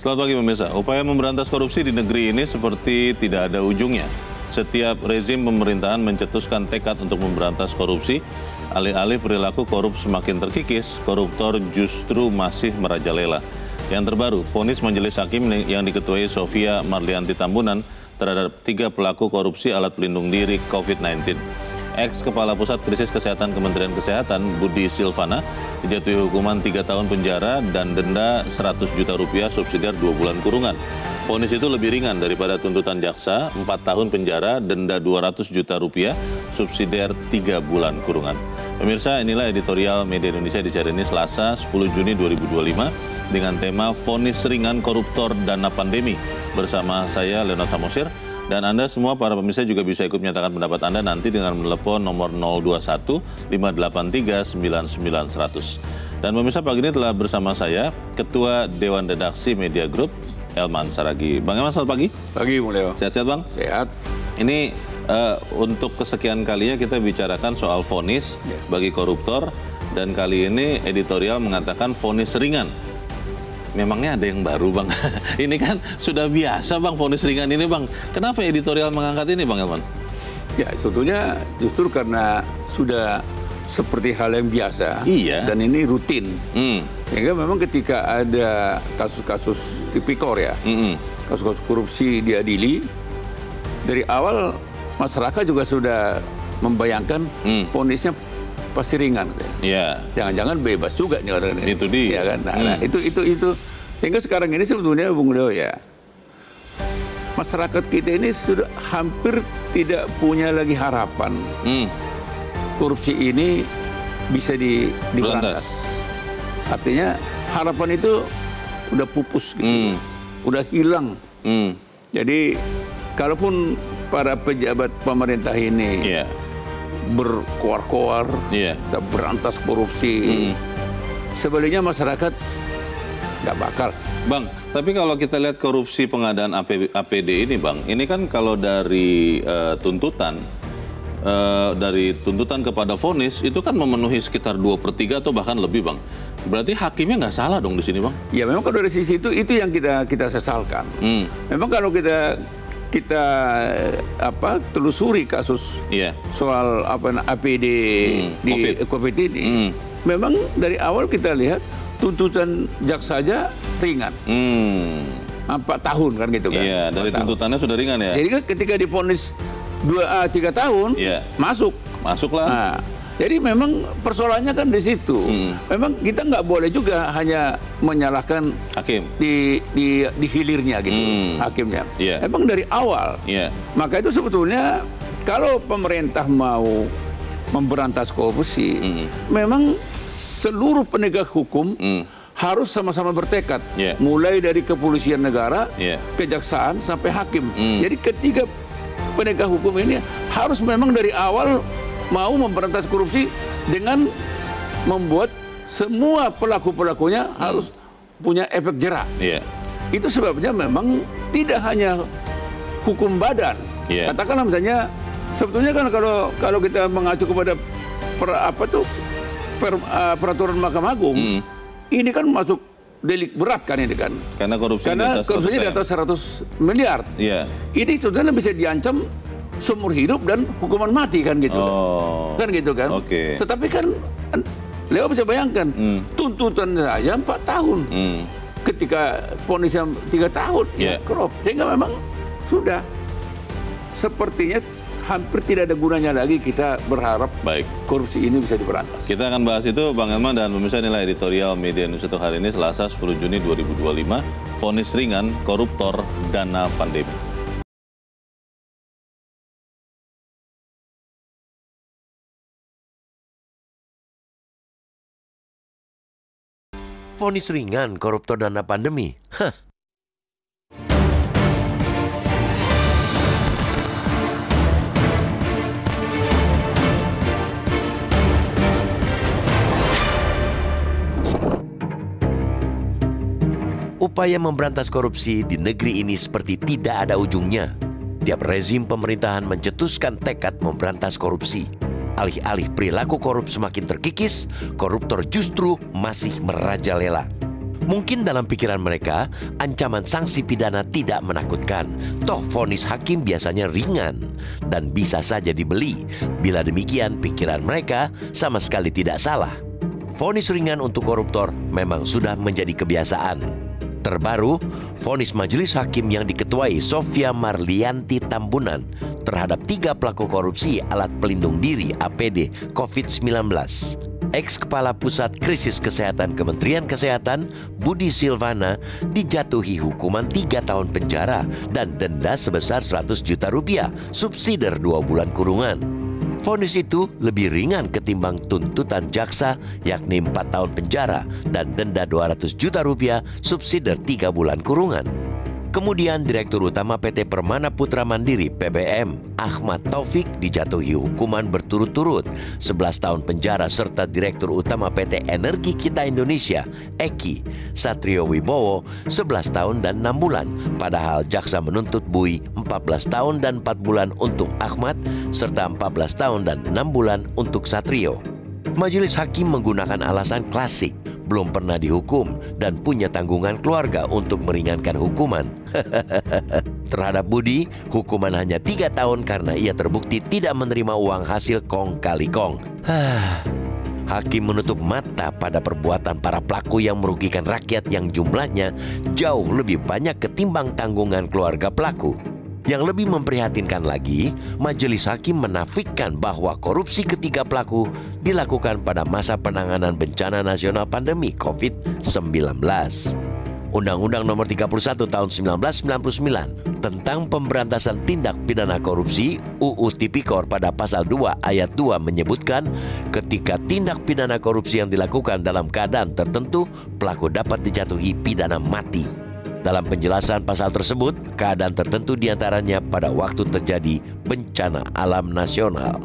Selamat pagi pemirsa. Upaya memberantas korupsi di negeri ini seperti tidak ada ujungnya. Setiap rezim pemerintahan mencetuskan tekad untuk memberantas korupsi, alih-alih perilaku korup semakin terkikis, koruptor justru masih merajalela. Yang terbaru, vonis majelis hakim yang diketuai Sofia Marlianti Tambunan terhadap 3 pelaku korupsi alat pelindung diri COVID-19. Ex-Kepala Pusat Krisis Kesehatan Kementerian Kesehatan Budi Silvana dijatuhi hukuman 3 tahun penjara dan denda 100 juta rupiah subsidiar 2 bulan kurungan. Vonis itu lebih ringan daripada tuntutan jaksa, 4 tahun penjara, denda 200 juta rupiah, subsidiar 3 bulan kurungan. Pemirsa, inilah editorial Media Indonesia di siaran ini Selasa 10 Juni 2025 dengan tema Vonis Ringan Koruptor Dana Pandemi. Bersama saya Leonard Samosir. Dan Anda semua para pemirsa juga bisa ikut menyatakan pendapat Anda nanti dengan menelepon nomor 021 583 9900. Dan pemirsa, pagi ini telah bersama saya Ketua Dewan Redaksi Media Group, Elman Saragi. Bang Elman, selamat pagi. Pagi, Mulyo. Sehat-sehat, Bang? Sehat. Ini untuk kesekian kalinya kita bicarakan soal vonis bagi koruptor. Dan kali ini editorial mengatakan vonis ringan. Memangnya ada yang baru, Bang? Ini kan sudah biasa, Bang, vonis ringan ini, Bang. Kenapa editorial mengangkat ini, Bang Elman? Ya, sebetulnya justru karena sudah seperti hal yang biasa. Iya. Dan ini rutin. Sehingga memang ketika ada kasus-kasus tipikor ya, kasus-kasus korupsi diadili, dari awal masyarakat juga sudah membayangkan vonisnya pasti ringan. Iya. Jangan-jangan bebas juga nih orang ini. Itu dia. Ya kan? Nah, itu. Sehingga sekarang ini sebetulnya Bung Leo ya, masyarakat kita ini sudah hampir tidak punya lagi harapan. Korupsi ini bisa diberantas. Artinya harapan itu udah pupus gitu. Udah hilang. Jadi kalaupun para pejabat pemerintah ini berkoar-koar, kita berantas korupsi. Sebaliknya masyarakat nggak bakal. Bang, tapi kalau kita lihat korupsi pengadaan APD ini, Bang, ini kan kalau dari tuntutan kepada vonis itu kan memenuhi sekitar 2/3 atau bahkan lebih, Bang. Berarti hakimnya nggak salah dong di sini, Bang? Ya memang kalau dari sisi itu yang kita sesalkan. Memang kalau kita telusuri kasus soal APD di COVID ini, memang dari awal kita lihat tuntutan jaksa saja ringan, 4 tahun kan gitu kan? Iya, dari tuntutannya sudah ringan ya. Jadi kan ketika divonis 3 tahun, masuklah. Nah, jadi memang persoalannya kan di situ. Memang kita nggak boleh juga hanya menyalahkan hakim di hilirnya gitu, hakimnya. Memang dari awal. Maka itu sebetulnya kalau pemerintah mau memberantas korupsi, memang seluruh penegak hukum harus sama-sama bertekad. Mulai dari kepolisian negara, kejaksaan sampai hakim. Jadi ketiga penegak hukum ini harus memang dari awal mau memberantas korupsi dengan membuat semua pelaku-pelakunya harus punya efek jerak. Itu sebabnya memang tidak hanya hukum badan. Katakanlah misalnya, sebetulnya kan kalau kita mengacu kepada peraturan Mahkamah Agung, ini kan masuk delik berat kan ini kan. Karena korupsinya di atas 100 miliar. Ini sebetulnya bisa diancam seumur hidup dan hukuman mati kan gitu. Kan gitu kan. Tetapi kan Leo bisa bayangkan tuntutan saja 4 tahun. Ketika vonisnya 3 tahun sehingga memang sudah sepertinya hampir tidak ada gunanya lagi kita berharap korupsi ini bisa diberantas. Kita akan bahas itu, Bang Elman, dan pemirsa, inilah editorial Media Indonesia untuk hari ini Selasa 10 Juni 2025, vonis ringan koruptor dana pandemi. Vonis ringan koruptor dana pandemi. Upaya memberantas korupsi di negeri ini seperti tidak ada ujungnya. Tiap rezim pemerintahan mencetuskan tekad memberantas korupsi. Alih-alih perilaku korup semakin terkikis, koruptor justru masih merajalela. Mungkin dalam pikiran mereka, ancaman sanksi pidana tidak menakutkan. Toh vonis hakim biasanya ringan dan bisa saja dibeli. Bila demikian, pikiran mereka sama sekali tidak salah. Vonis ringan untuk koruptor memang sudah menjadi kebiasaan. Terbaru, vonis majelis hakim yang diketuai Sofia Marlianti Tambunan terhadap 3 pelaku korupsi alat pelindung diri APD COVID-19. Ex-Kepala Pusat Krisis Kesehatan Kementerian Kesehatan, Budi Silvana, dijatuhi hukuman 3 tahun penjara dan denda sebesar 100 juta rupiah, subsidiar 2 bulan kurungan. Vonis itu lebih ringan ketimbang tuntutan jaksa, yakni 4 tahun penjara dan denda 200 juta rupiah, subsidiar 3 bulan kurungan. Kemudian Direktur Utama PT Permana Putra Mandiri (PPM) Ahmad Taufik dijatuhi hukuman berturut-turut 11 tahun penjara serta Direktur Utama PT Energi Kita Indonesia (EKI) Satrio Wibowo 11 tahun dan 6 bulan. Padahal jaksa menuntut Bui 14 tahun dan 4 bulan untuk Ahmad serta 14 tahun dan 6 bulan untuk Satrio. Majelis hakim menggunakan alasan klasik, belum pernah dihukum dan punya tanggungan keluarga untuk meringankan hukuman. Terhadap Budi, hukuman hanya 3 tahun karena ia terbukti tidak menerima uang hasil kong kali kong. Hakim menutup mata pada perbuatan para pelaku yang merugikan rakyat yang jumlahnya jauh lebih banyak ketimbang tanggungan keluarga pelaku. Yang lebih memprihatinkan lagi, majelis hakim menafikan bahwa korupsi ketiga pelaku dilakukan pada masa penanganan bencana nasional pandemi COVID-19. Undang-Undang Nomor 31 Tahun 1999 tentang Pemberantasan Tindak Pidana Korupsi UU Tipikor pada pasal 2 ayat 2 menyebutkan ketika tindak pidana korupsi yang dilakukan dalam keadaan tertentu, pelaku dapat dijatuhi pidana mati. Dalam penjelasan pasal tersebut, keadaan tertentu diantaranya pada waktu terjadi bencana alam nasional.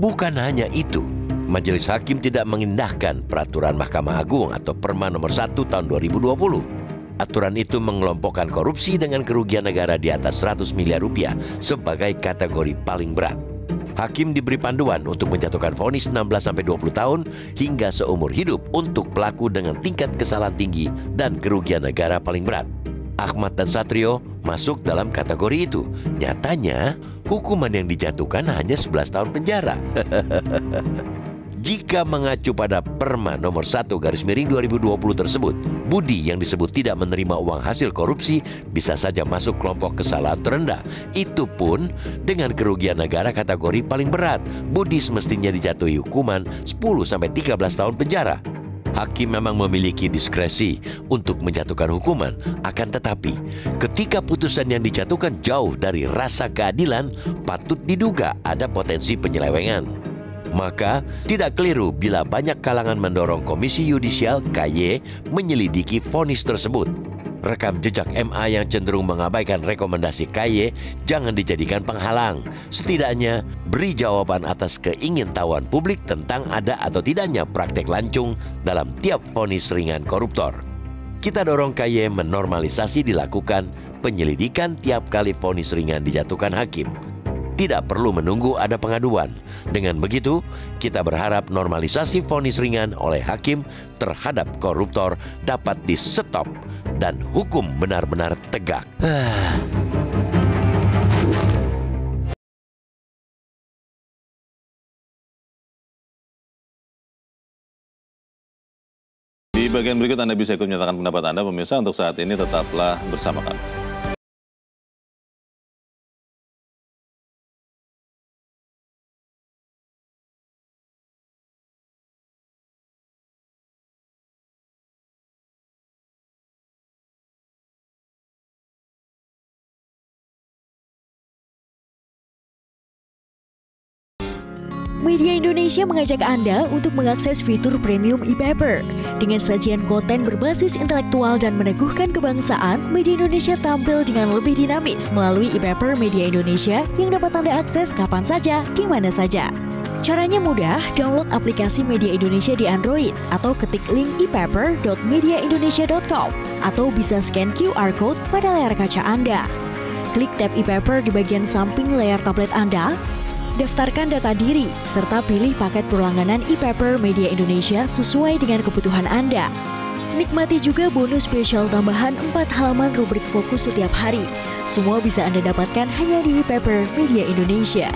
Bukan hanya itu, majelis hakim tidak mengindahkan peraturan Mahkamah Agung atau Perma nomor 1 tahun 2020. Aturan itu mengelompokkan korupsi dengan kerugian negara di atas 100 miliar rupiah sebagai kategori paling berat. Hakim diberi panduan untuk menjatuhkan vonis 16-20 tahun hingga seumur hidup untuk pelaku dengan tingkat kesalahan tinggi dan kerugian negara paling berat. Ahmad dan Satrio masuk dalam kategori itu. Nyatanya, hukuman yang dijatuhkan hanya 11 tahun penjara. Jika mengacu pada Perma nomor 1/2020 tersebut, Budi yang disebut tidak menerima uang hasil korupsi bisa saja masuk kelompok kesalahan terendah. Itu pun dengan kerugian negara kategori paling berat. Budi semestinya dijatuhi hukuman 10-13 tahun penjara. Hakim memang memiliki diskresi untuk menjatuhkan hukuman, akan tetapi ketika putusan yang dijatuhkan jauh dari rasa keadilan, patut diduga ada potensi penyelewengan. Maka tidak keliru bila banyak kalangan mendorong Komisi Yudisial (KY) menyelidiki vonis tersebut. Rekam jejak MA yang cenderung mengabaikan rekomendasi KY jangan dijadikan penghalang. Setidaknya beri jawaban atas keingintahuan publik tentang ada atau tidaknya praktek lancung dalam tiap vonis ringan koruptor. Kita dorong KY menormalisasi dilakukan penyelidikan tiap kali vonis ringan dijatuhkan hakim. Tidak perlu menunggu ada pengaduan. Dengan begitu, kita berharap normalisasi vonis ringan oleh hakim terhadap koruptor dapat di-stop dan hukum benar-benar tegak. Di bagian berikut Anda bisa ikut menyatakan pendapat Anda, pemirsa. Untuk saat ini tetaplah bersama kami. Media Indonesia mengajak Anda untuk mengakses fitur premium e-paper. Dengan sajian konten berbasis intelektual dan meneguhkan kebangsaan, Media Indonesia tampil dengan lebih dinamis melalui e-paper Media Indonesia yang dapat Anda akses kapan saja, di mana saja. Caranya mudah, download aplikasi Media Indonesia di Android atau ketik link e-paper.mediaindonesia.com atau bisa scan QR code pada layar kaca Anda. Klik tab e-paper di bagian samping layar tablet Anda. Daftarkan data diri, serta pilih paket berlangganan e-paper Media Indonesia sesuai dengan kebutuhan Anda. Nikmati juga bonus spesial tambahan 4 halaman rubrik fokus setiap hari. Semua bisa Anda dapatkan hanya di e-paper Media Indonesia.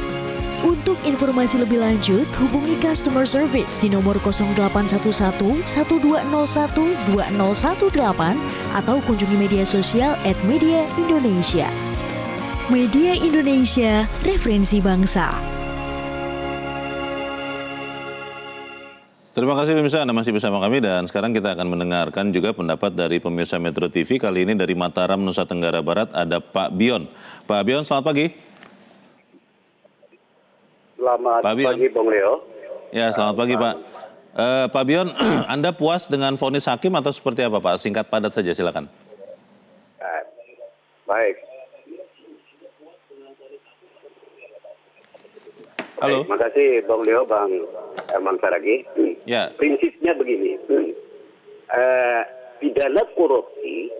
Untuk informasi lebih lanjut, hubungi customer service di nomor 0811 1201 2018 atau kunjungi media sosial @mediaindonesia. Media Indonesia, referensi bangsa. Terima kasih pemirsa, Anda masih bersama kami dan sekarang kita akan mendengarkan juga pendapat dari pemirsa Metro TV. Kali ini dari Mataram, Nusa Tenggara Barat ada Pak Bion. Pak Bion, selamat pagi. Selamat pagi, Bung Leo. Ya, selamat pagi, Pak. Pak Bion, Anda puas dengan vonis hakim atau seperti apa, Pak? Singkat padat saja, silakan. Baik. Halo. Terima kasih, Bung Leo, Bang Herman Saragi. Ya. Prinsipnya begini, pidana korupsi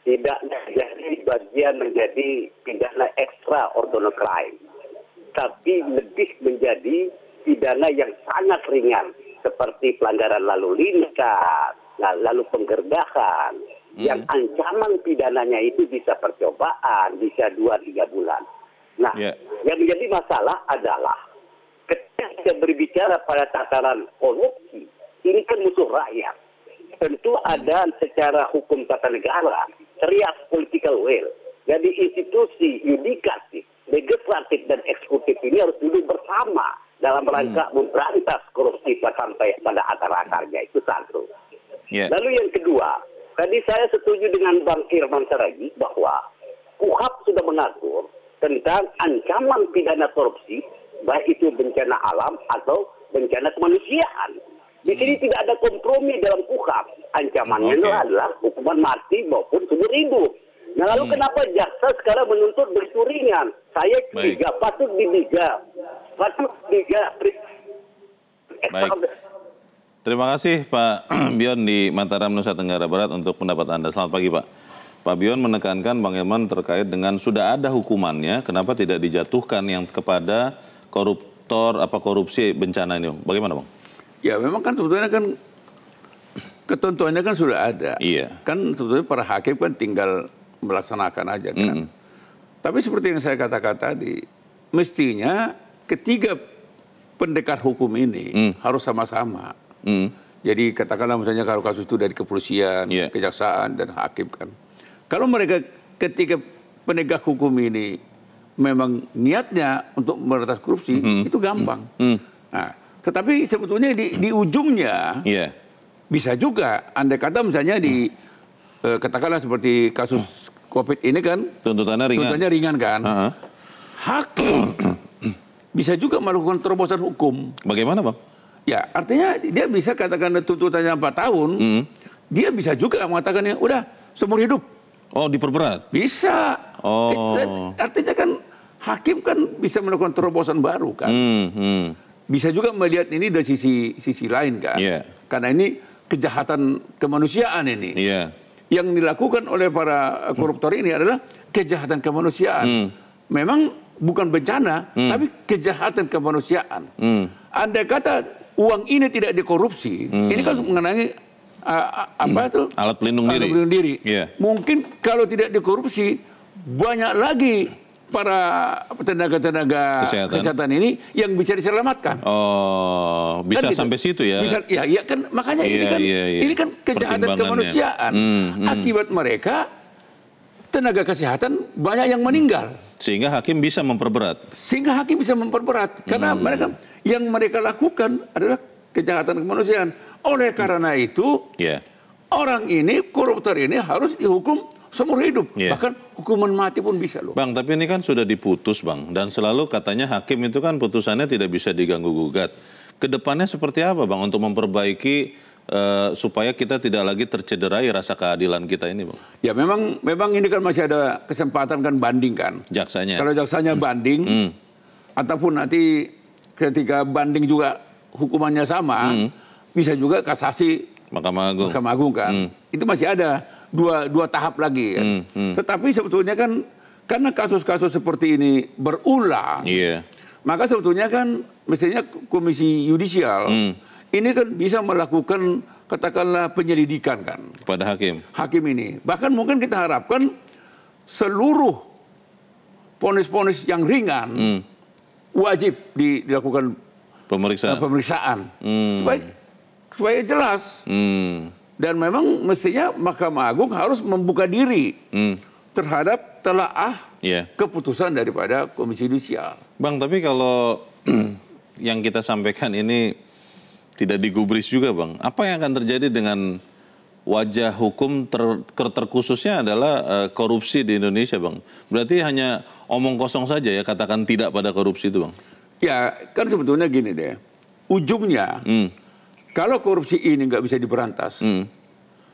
tidak menjadi bagian menjadi pidana extraordinary crime, tapi lebih menjadi pidana yang sangat ringan seperti pelanggaran lalu lintas, lalu penggerbekan, yang ancaman pidananya itu bisa percobaan, bisa 2-3 bulan. Nah, yang menjadi masalah adalah ketika kita berbicara pada tataran korupsi, ini kan musuh rakyat. Tentu ada secara hukum tata negara, serius political will. Jadi institusi yudikatif, legislatif dan eksekutif ini harus duduk bersama dalam rangka memberantas korupsi sampai pada akar-akarnya. Itu satu. Lalu yang kedua, tadi saya setuju dengan Bang Herman Saragi bahwa KUHP sudah mengatur tentang ancaman pidana korupsi, baik itu bencana alam atau bencana kemanusiaan. Di sini tidak ada kompromi dalam KUHP. Ancamannya adalah hukuman mati maupun seumur hidup. Nah, lalu kenapa jaksa sekarang menuntut begitu ringan? Saya curiga, patut diduga. Baik. Terima kasih Pak Bion di Mataram, Nusa Tenggara Barat untuk pendapat Anda. Selamat pagi, Pak. Pak Bion menekankan Bang Herman terkait dengan sudah ada hukumannya, kenapa tidak dijatuhkan yang kepada koruptor korupsi bencana ini? Bagaimana, Bang? Ya memang kan sebetulnya kan ketentuannya kan sudah ada. Iya. Kan sebetulnya para hakim kan tinggal melaksanakan aja kan. Tapi seperti yang saya katakan tadi, mestinya ketiga pendekat hukum ini harus sama-sama. Jadi katakanlah misalnya kalau kasus itu dari kepolisian, kejaksaan dan hakim kan. Kalau mereka ketika penegak hukum ini memang niatnya untuk memberantas korupsi, itu gampang. Nah, tetapi sebetulnya di ujungnya bisa juga, andai kata misalnya di katakanlah seperti kasus COVID ini kan, tuntutannya ringan kan, hakim bisa juga melakukan terobosan hukum. Bagaimana, Bang? Ya, artinya dia bisa katakan tuntutannya 4 tahun, dia bisa juga mengatakan udah seumur hidup. Oh, diperberat? Bisa. Artinya kan hakim kan bisa melakukan terobosan baru kan. Bisa juga melihat ini dari sisi lain kan. Karena ini kejahatan kemanusiaan ini. Yang dilakukan oleh para koruptor ini adalah kejahatan kemanusiaan. Memang bukan bencana, tapi kejahatan kemanusiaan. Andai kata uang ini tidak dikorupsi, ini kan mengenai alat pelindung diri. Mungkin kalau tidak dikorupsi, banyak lagi para tenaga-tenaga kesehatan ini yang bisa diselamatkan. Oh, bisa kan sampai situ ya? Bisa, ya kan makanya ini kan kejahatan kemanusiaan. Akibat mereka tenaga kesehatan banyak yang meninggal. Sehingga hakim bisa memperberat. Karena mereka lakukan adalah kejahatan kemanusiaan. Oleh karena itu, orang ini, koruptor ini harus dihukum seumur hidup. Bahkan hukuman mati pun bisa loh. Bang, tapi ini kan sudah diputus, Bang. Dan selalu katanya hakim itu kan putusannya tidak bisa diganggu-gugat. Kedepannya seperti apa, Bang, untuk memperbaiki supaya kita tidak lagi tercederai rasa keadilan kita ini, Bang? Ya memang ini kan masih ada kesempatan kan banding kan. Jaksanya. Kalau jaksanya banding, ataupun nanti ketika banding juga hukumannya sama, bisa juga kasasi Mahkamah Agung kan. Itu masih ada dua tahap lagi kan. Tetapi sebetulnya kan karena kasus-kasus seperti ini berulang, maka sebetulnya kan mestinya Komisi Yudisial ini kan bisa melakukan katakanlah penyelidikan kan kepada hakim. Hakim ini. Bahkan mungkin kita harapkan seluruh vonis-vonis yang ringan wajib dilakukan pemeriksaan. Supaya jelas. Dan memang mestinya Mahkamah Agung harus membuka diri terhadap telaah keputusan daripada Komisi Yudisial. Bang, tapi kalau yang kita sampaikan ini tidak digubris juga, Bang, apa yang akan terjadi dengan wajah hukum terkhususnya adalah korupsi di Indonesia, Bang? Berarti hanya omong kosong saja ya, katakan tidak pada korupsi itu, Bang? Ya, kan sebetulnya gini deh, ujungnya kalau korupsi ini nggak bisa diberantas,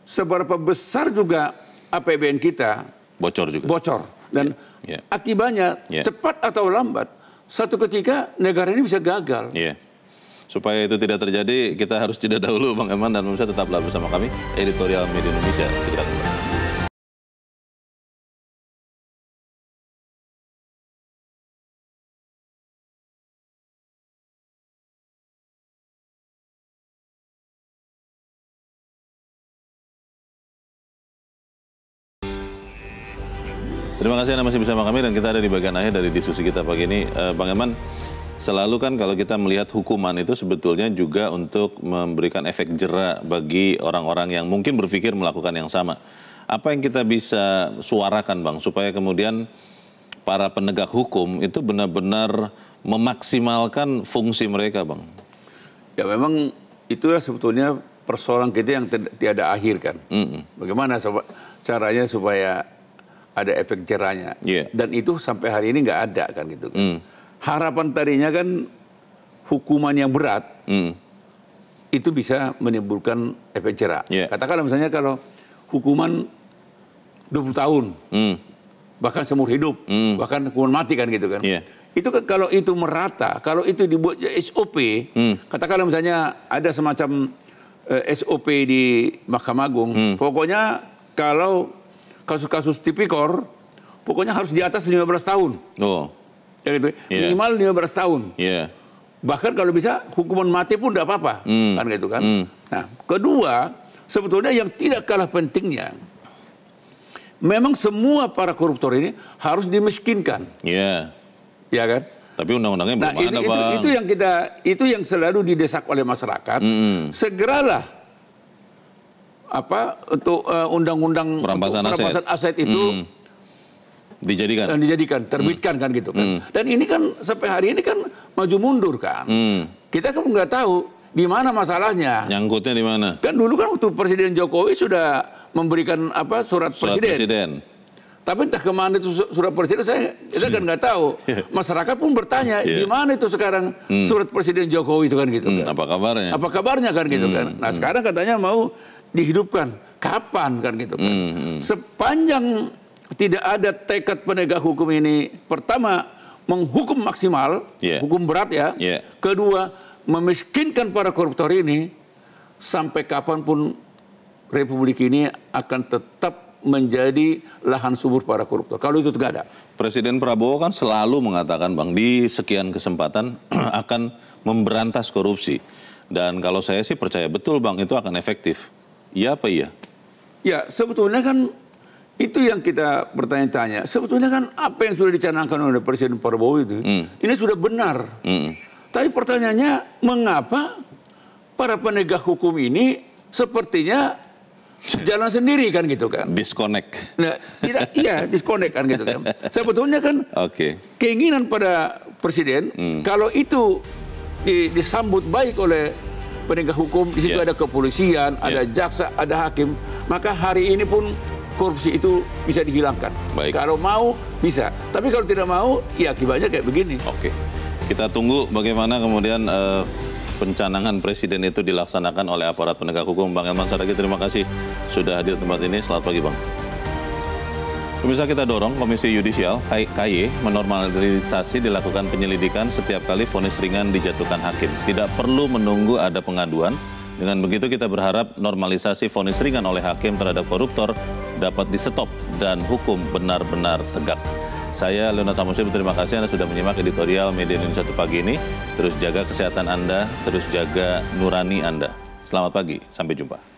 seberapa besar juga APBN kita bocor. Dan akibatnya cepat atau lambat, satu ketika negara ini bisa gagal. Supaya itu tidak terjadi, kita harus jeda dahulu, Bang Eman, dan pemirsa tetaplah bersama kami, Editorial Media Indonesia. Segera kembali. Terima kasih Anda masih bersama kami dan kita ada di bagian akhir dari diskusi kita pagi ini. Bang Eman, selalu kan kalau kita melihat hukuman itu sebetulnya juga untuk memberikan efek jera bagi orang-orang yang mungkin berpikir melakukan yang sama. Apa yang kita bisa suarakan, Bang, supaya kemudian para penegak hukum itu benar-benar memaksimalkan fungsi mereka, Bang? Ya memang itu ya sebetulnya persoalan kita yang tiada akhir kan. Bagaimana caranya supaya ada efek jerahnya. Dan itu sampai hari ini nggak ada kan gitu kan. Harapan tadinya kan hukuman yang berat itu bisa menimbulkan efek jerah. Katakanlah misalnya kalau hukuman 20 tahun, bahkan seumur hidup, bahkan hukuman mati kan gitu kan. Itu kan kalau itu merata, kalau itu dibuat SOP, katakanlah misalnya ada semacam SOP di Mahkamah Agung, pokoknya kalau kasus-kasus tipikor, pokoknya harus di atas 15 tahun. Ya gitu. Minimal 15 tahun. Bahkan kalau bisa hukuman mati pun tidak apa-apa. Kan gitu kan. Nah, kedua, sebetulnya yang tidak kalah pentingnya, memang semua para koruptor ini harus dimiskinkan. Ya kan? Tapi undang-undangnya belum ada, Bang. Itu yang selalu didesak oleh masyarakat. Segeralah untuk undang-undang perampasan aset itu dijadikan terbitkan kan gitu kan. Dan ini kan sampai hari ini kan maju mundur kan. Kita kan nggak tahu di mana masalahnya. Nyangkutnya di mana? Kan dulu kan waktu Presiden Jokowi sudah memberikan surat presiden. Tapi entah kemana itu surat presiden, kita kan nggak tahu. Masyarakat pun bertanya, di mana itu sekarang surat Presiden Jokowi itu kan gitu kan. Apa kabarnya? Apa kabarnya kan gitu kan. Nah sekarang katanya mau dihidupkan. Kapan kan gitu kan. Sepanjang tidak ada tekad penegak hukum ini, pertama menghukum maksimal, hukum berat ya. Kedua, memiskinkan para koruptor ini, sampai kapanpun Republik ini akan tetap menjadi lahan subur para koruptor. Kalau itu tidak ada. Presiden Prabowo kan selalu mengatakan, Bang, di sekian kesempatan akan memberantas korupsi. Dan kalau saya sih percaya betul, Bang, itu akan efektif. Iya apa iya? Ya, sebetulnya kan itu yang kita bertanya-tanya. Sebetulnya kan apa yang sudah dicanangkan oleh Presiden Prabowo itu, ini sudah benar. Tapi pertanyaannya, mengapa para penegak hukum ini sepertinya jalan sendiri kan gitu kan? Disconnect. Nah, disconnect kan gitu kan. Sebetulnya kan keinginan pada Presiden, kalau itu disambut baik oleh penegak hukum, di situ ada kepolisian, ada jaksa, ada hakim, maka hari ini pun korupsi itu bisa dihilangkan. Kalau mau, bisa. Tapi kalau tidak mau, ya akibatnya kayak begini. Kita tunggu bagaimana kemudian pencanangan Presiden itu dilaksanakan oleh aparat penegak hukum. Bang Elman Saragih, terima kasih sudah hadir di tempat ini. Selamat pagi, Bang. Pemirsa, kita dorong Komisi Yudisial KY menormalisasi dilakukan penyelidikan setiap kali vonis ringan dijatuhkan hakim. Tidak perlu menunggu ada pengaduan. Dengan begitu kita berharap normalisasi vonis ringan oleh hakim terhadap koruptor dapat di-stop dan hukum benar-benar tegak. Saya Leonard Samusi, terima kasih Anda sudah menyimak editorial Media Indonesia pagi ini. Terus jaga kesehatan Anda, terus jaga nurani Anda. Selamat pagi, sampai jumpa.